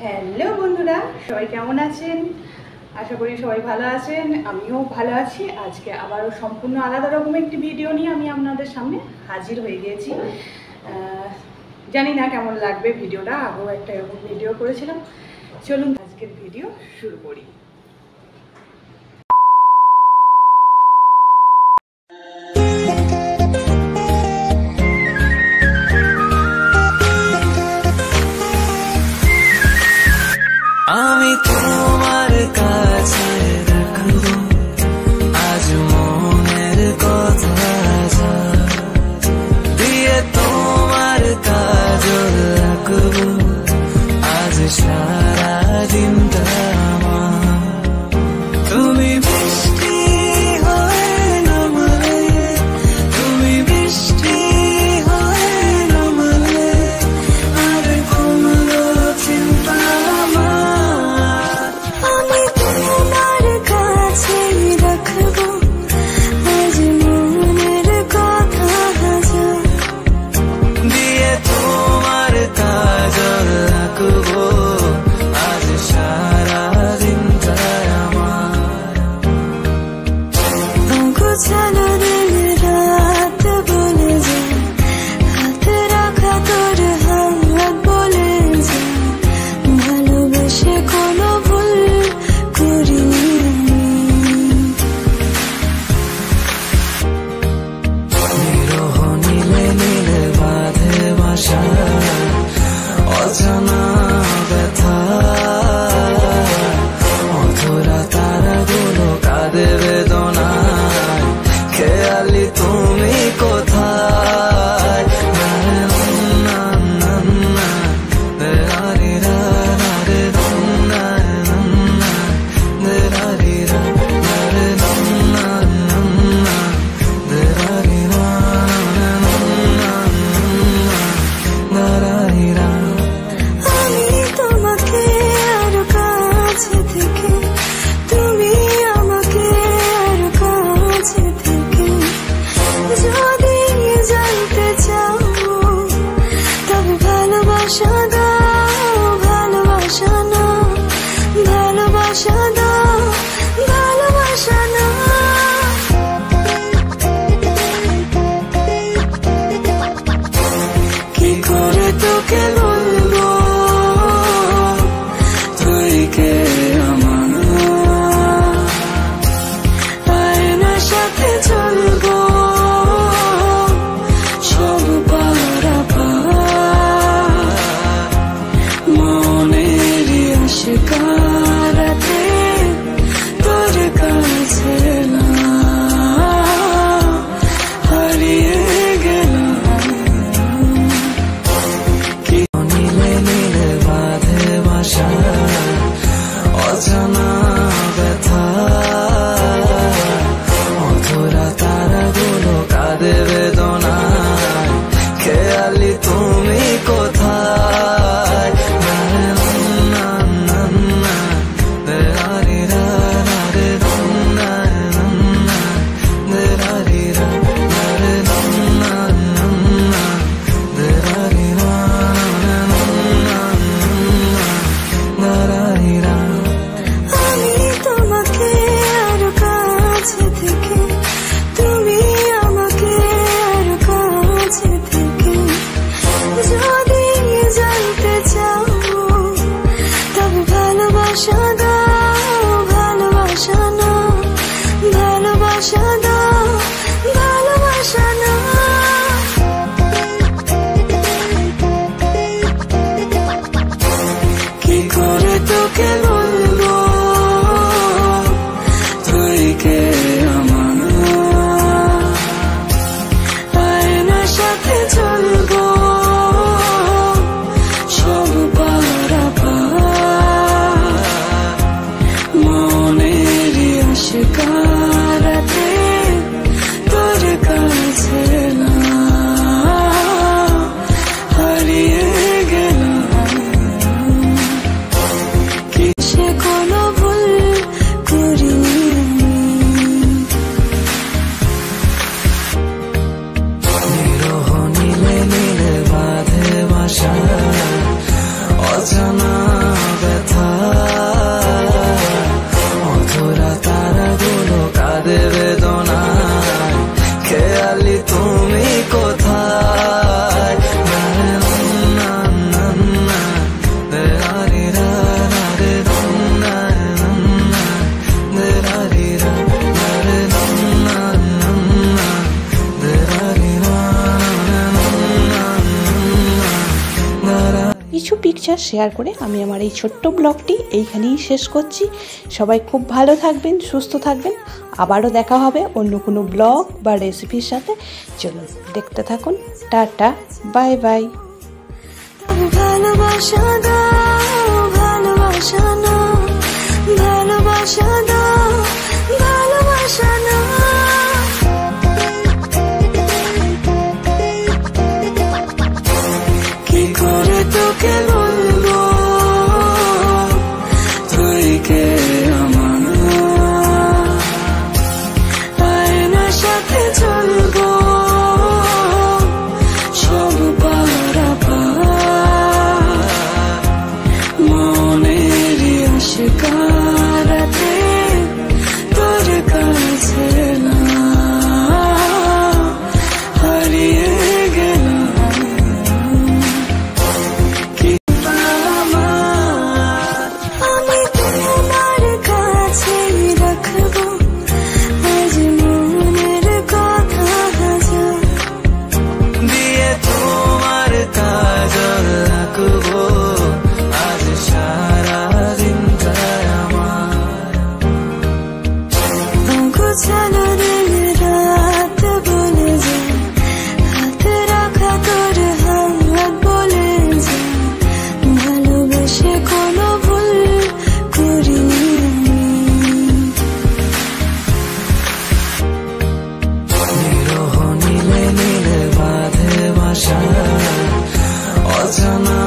Hello বন্ধুরা, সবাই কেমন আছেন? আশা করি সবাই ভালো আছেন। আমিও ভালো আছি। আজকে আবারও সম্পূর্ণ আলাদা রকম একটি ভিডিও নিয়ে আমি আপনাদের সামনে হাজির হয়ে গিয়েছি। জানি না কেমন লাগবে ভিডিওটা, আগেও একটা এরকম ভিডিও করেছিলাম। চলুন আজকের ভিডিও শুরু করি। আমি তোমার কাছে রাখবো আজ মনের কথা দিয়ে, তোমার কাজল রাখবো আজ সারা দিনটা আমার। তুমি বৃষ্টি হয়ে নামলে, তুমি বৃষ্টি হয়ে নামলে, আর কমলো চিন্তা আমার। আমি তোমার কাছে রাখবো আজ মনের কথা দিয়ে, তোমার কাজল রাখবো আজ সারা দিনটা আমার। গোছানো দিন রাত বলে যায়, হাত রাখা তোর হাত বলে যায়, ভালোবেসে কোনো ভুল করিনি আমি। নিরহ নীলে নীলে বাঁধে বাসা অজানা ব্যথা, অধরা তারাগুলো কাঁদে বেদনায়, খেয়ালি তুমি কোথায়? না না না না রে রে রা রে না না রে রে রা রে না না রে রে রা না। আমি তোমাকে আরো কাছে থেকে, তুমি আমাকে আরো কাছে থেকে, যদি জানতে চাও তবে ভালোবাসা দাও, ভালোবাসা না, ভালোবাসা দাও, ভালোবাসা না। কি করে তোকে বলবো তুই কে আমার, আয়নার সাথে চলবো সব পারাপার, মনের আশকারাতে তোর কাছে না হারিয়ে গেলাম। কি নীলে নীলে বাঁধে বাসা অজানা ব্যথা, অধরা তারাগুলো কাঁদে বেদনায়, খেয়ালি তুমি কোথায়? না না না না রে রে রা রে না না রে রে রা রে না না রে রে রা না। আমি তোমাকে আরো কাছে থেকে, তুমি আমাকে আরো কাছে থেকে, যদি জানতে চাও তবে ভালোবাসা দাও, ভালোবাসা না, ভালোবাসা দাও, ভালোবাসা না। কি করে তোকে বলবো তুই কে আমার, আয়নার সাথে চলবো সব পারাপার, মনের আশকারাতে তোর কাছে না হারিয়ে গেলাম। কি পিকচার শেয়ার করে আমি আমার এই ছোট্ট ব্লগটি এইখানেই শেষ করছি। সবাই খুব ভালো থাকবেন, সুস্থ থাকবেন। আবারও দেখা হবে অন্য কোনো ব্লগ বা রেসিপির সাথে। চলুন দেখতে থাকুন। Tata, bye bye. ভালোবাসা দাও, ভালোবাসা না, ভালোবাসা দাও, ভালোবাসা না। কি করে তোকে বলবো তুই কে আমার, আয়নার সাথে চলবো সব পারা মনেরই আশিকারাতে তোর কাছে না হারিয়ে গেলাম। কি আমি তোমার কাছে রাখবো আজ মনের কথা দিয়ে তোমার কাজল রাখবো আজ সারা দিন আমার। গোছানো দিন রাত বলে যায়, হাত রাখা তোর হাত বলে যায়, ভালোবেসে কোনো ভুল করিনি আমি। নিরহ নীলে নীলে বাঁধে বাসা অজানা